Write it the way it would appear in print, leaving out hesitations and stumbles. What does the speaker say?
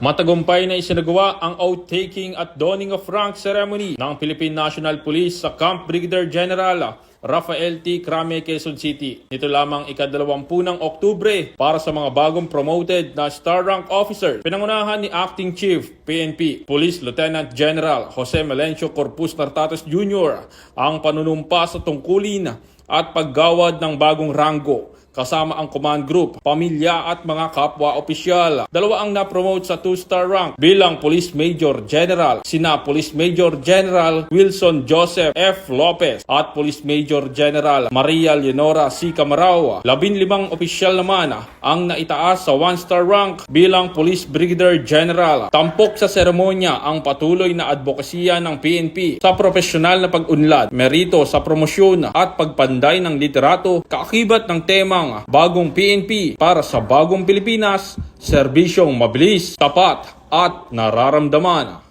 Matagumpay na isinagawa ang oath-taking at donning of rank ceremony ng Philippine National Police sa Camp Brigadier General Rafael T. Crame, Quezon City. Nito lamang ika-20 ng Oktubre para sa mga bagong promoted na Star Rank Officer. Pinangunahan ni Acting Chief PNP Police Lieutenant General Jose Melencio Corpus Nartates Jr. ang panunumpa sa tungkulin at paggawad ng bagong ranggo kasama ang command group, pamilya at mga kapwa-opisyal. Dalawa ang na-promote sa 2-star rank bilang Police Major General, sina Police Major General Wilson Joseph F. Lopez at Police Major General Maria Leonora C. Camarao. 15 opisyal naman ang naitaas sa 1-star rank bilang Police Brigadier General. Tampok sa seremonya ang patuloy na advokasya ng PNP sa profesional na pag-unlad, merito sa promosyon at pagpanday ng literato, kaakibat ng tema Bagong PNP para sa bagong Pilipinas, serbisyong mabilis, tapat at nararamdaman.